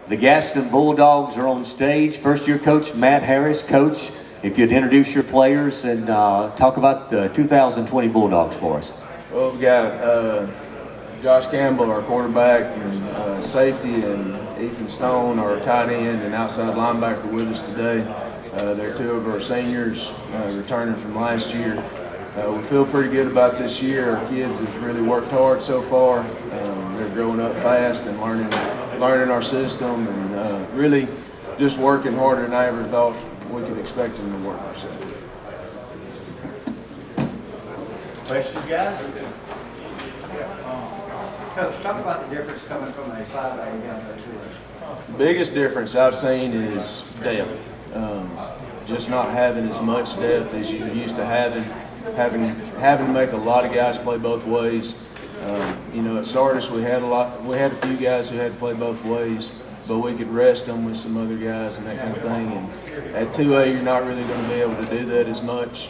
The Gaston Bulldogs are on stage. First-year coach Matt Harris. Coach, if you'd introduce your players and talk about the 2020 Bulldogs for us. Well, we got Josh Campbell, our quarterback, and safety, and Ethan Stone, our tight end and outside linebacker, with us today. They're two of our seniors returning from last year. We feel pretty good about this year. Our kids have really worked hard so far. They're growing up fast and learning our system, and really just working harder than I ever thought we could expect them to work. So. Questions, guys? Coach, talk about the difference coming from a 5A down to a 2A. The biggest difference I've seen is depth. Just not having as much depth as you used to having to make a lot of guys play both ways. You know, at Sardis we had a few guys who had to play both ways, but we could rest them with some other guys and that kind of thing. And at 2A, you're not really going to be able to do that as much.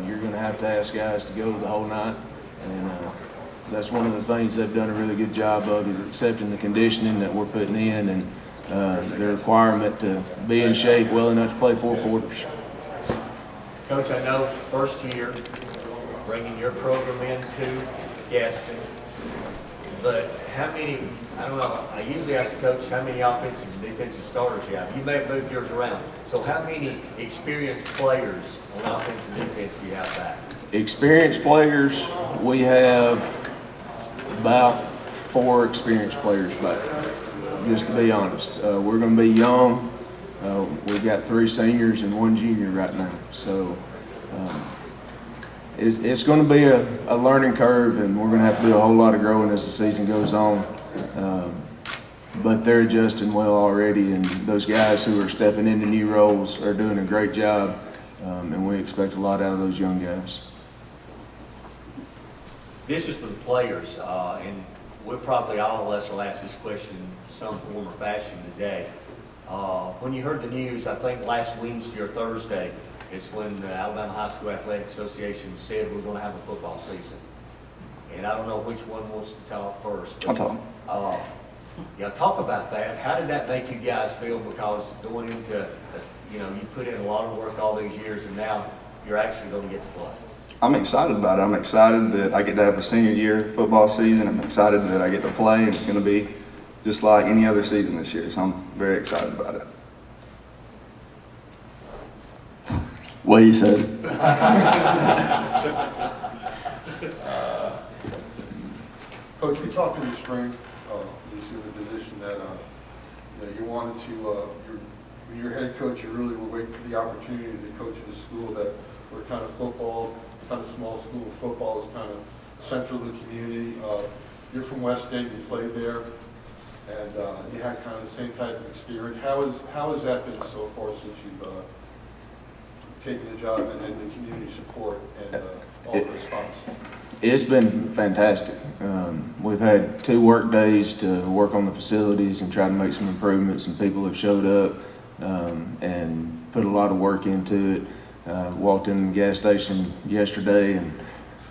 You're going to have to ask guys to go the whole night, and so that's one of the things they've done a really good job of, is accepting the conditioning that we're putting in, and the requirement to be in shape well enough to play 4 quarters. Coach, I know first year bringing your program into Gaston, but how many, I don't know, I usually ask the coach how many offensive and defensive starters you have. You may have moved yours around. So how many experienced players on offense and defense do you have back? Experienced players, we have about 4 experienced players back, just to be honest. We're going to be young. We've got 3 seniors and 1 junior right now. So it's going to be a learning curve, and we're going to have to do a whole lot of growing as the season goes on. But they're adjusting well already, and those guys who are stepping into new roles are doing a great job, and we expect a lot out of those young guys. This is for the players, and we're probably all of us will ask this question in some form or fashion today. When you heard the news, I think last Wednesday or Thursday, is when the Alabama High School Athletic Association said we're going to have a football season. And I don't know which one wants to talk first. But, I'll talk. Yeah, talk about that. How did that make you guys feel? Because going into, you put in a lot of work all these years, and now you're actually going to get to play. I'm excited about it. I'm excited that I get to have a senior year football season. I'm excited that I get to play, and it's going to be just like any other season this year. So I'm very excited about it. What you said. Coach, we talked in the spring. You see the position that you wanted to. Your head coach. You really were waiting for the opportunity to coach at a school that were kind of football, kind of small school. Football is kind of central to the community. You're from West End. You played there, and you had kind of the same type of experience. How has that been so far since you've taken the job, and the community support and all the response? It's been fantastic. We've had 2 work days to work on the facilities and try to make some improvements, and people have showed up and put a lot of work into it. Walked in the gas station yesterday, and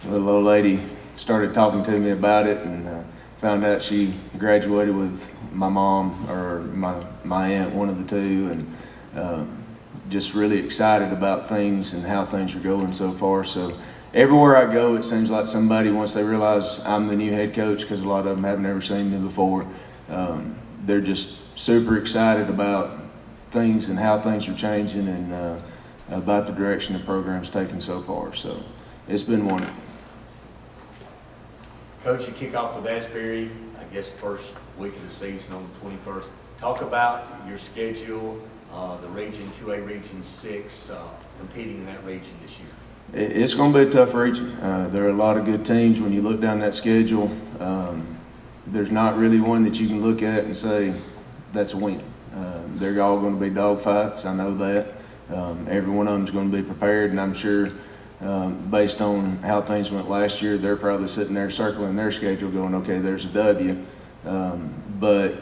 the little old lady started talking to me about it, and found out she graduated with my mom, or my aunt, one of the 2, and just really excited about things and how things are going so far. So everywhere I go, it seems like somebody, once they realize I'm the new head coach, because a lot of them have never seen me before, they're just super excited about things and how things are changing, and about the direction the program's taken so far. So it's been wonderful. Coach, you kick off with Asbury, I guess, the first week of the season on the 21st. Talk about your schedule, the Region 2A, Region 6, competing in that region this year. It's going to be a tough region. There are a lot of good teams. When you look down that schedule, there's not really one that you can look at and say that's a win. They're all going to be dogfights. I know that. Every one of them is going to be prepared, and I'm sure based on how things went last year, they're probably sitting there circling their schedule going, okay, there's a W. But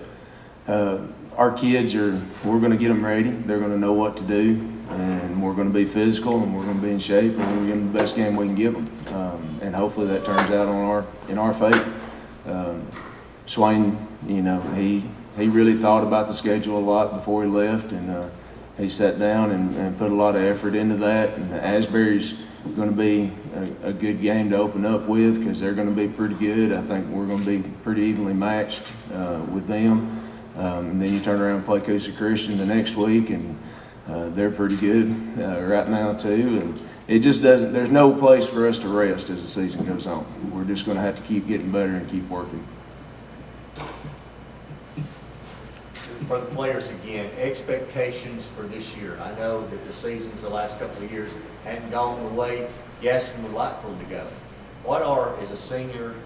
our kids we're going to get them ready. They're going to know what to do, and we're going to be physical, and we're going to be in shape, and we're going to give them the best game we can give them. And hopefully that turns out in our favor. Swain, he really thought about the schedule a lot before he left, and he sat down and put a lot of effort into that. And Asbury's going to be a good game to open up with because they're going to be pretty good. I think we're going to be pretty evenly matched with them. And then you turn around and play Coosa Christian the next week, and they're pretty good right now too. And it just doesn't, there's no place for us to rest as the season goes on. We're just going to have to keep getting better and keep working. For the players again, expectations for this year. I know that the seasons the last couple of years hadn't gone the way Gaston would like for them to go. What are, as a senior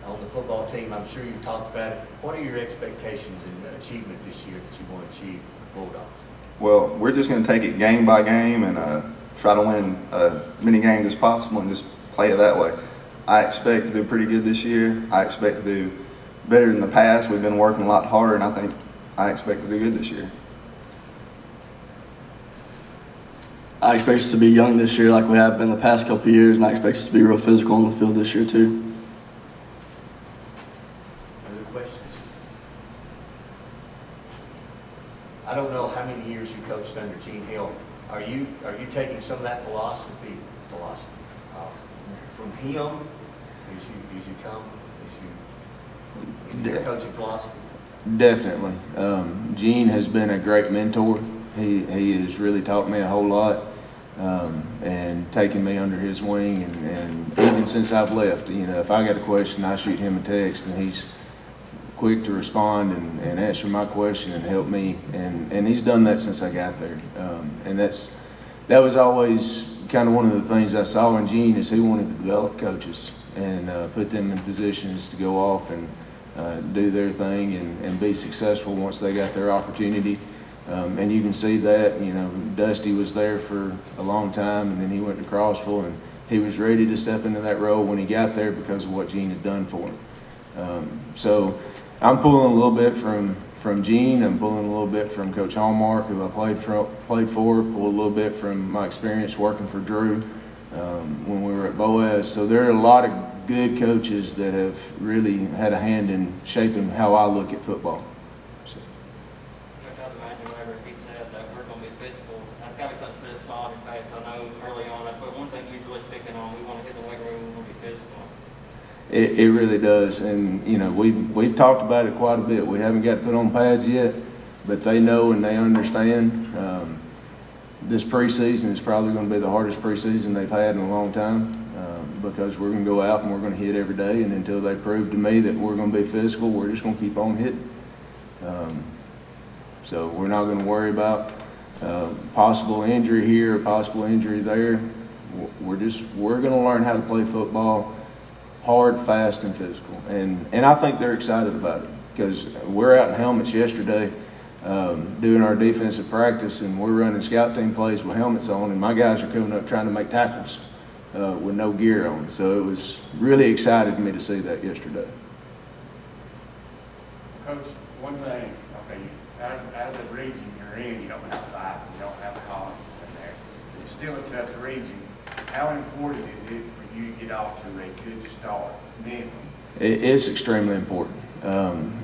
on the football team, I'm sure you've talked about it, what are your expectations and achievement this year that you want to achieve with the Bulldogs? Well, we're just going to take it game by game and try to win as many games as possible and just play it that way. I expect to do pretty good this year. I expect to do better than the past. We've been working a lot harder, and I expect to do good this year. I expect us to be young this year like we have been the past couple of years, and I expect us to be real physical on the field this year too. Other questions? I don't know how many years you coached under Gene Hill. Are you taking some of that philosophy from him as you come, in your coaching philosophy? Definitely. Gene has been a great mentor. He has really taught me a whole lot, and taken me under his wing. And even since I've left, if I got a question, I shoot him a text, and he's quick to respond and answer my question and help me. And he's done that since I got there. And that was always kind of one of the things I saw in Gene, is he wanted to develop coaches and put them in positions to go off and do their thing and be successful once they got their opportunity. And you can see that, Dusty was there for a long time, and then he went to Crossville, and he was ready to step into that role when he got there because of what Gene had done for him. So I'm pulling a little bit from Gene. I'm pulling a little bit from Coach Hallmark, who I played for, pull a little bit from my experience working for Drew when we were at Boaz. So there are a lot of good coaches that have really had a hand in shaping how I look at football. So. Coach, I'd imagine whenever he said that we're going to be physical, that's got to be something to put a smile on your face. I know early on, that's what one thing he's really sticking on. We want to hit the weight room, we want to be physical. It really does, and we've talked about it quite a bit. We haven't got to put on pads yet, but they know and they understand. This preseason is probably going to be the hardest preseason they've had in a long time, because we're going to go out and we're going to hit every day, and until they prove to me that we're going to be physical, we're just going to keep on hitting. So we're not going to worry about possible injury here or possible injury there. We're going to learn how to play football hard, fast, and physical. And I think they're excited about it, because we're out in helmets yesterday doing our defensive practice, and we're running scout team plays with helmets on, and my guys are coming up trying to make tackles with no gear on. So it was really exciting to me to see that yesterday. Coach, one thing, okay, out of the region you're in, you don't have five, you don't have college in there. It's still a tough region. How important is it for you to get off to a good start, minimum? It's extremely important.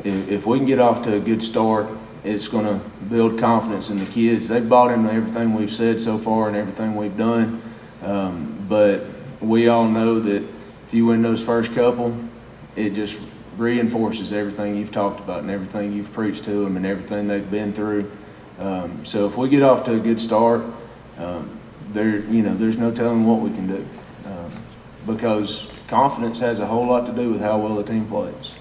If we can get off to a good start, it's going to build confidence in the kids. They've bought into everything we've said so far and everything we've done. But we all know that if you win those first couple, it just reinforces everything you've talked about and everything you've preached to them and everything they've been through. So if we get off to a good start, there's no telling what we can do, because confidence has a whole lot to do with how well the team plays.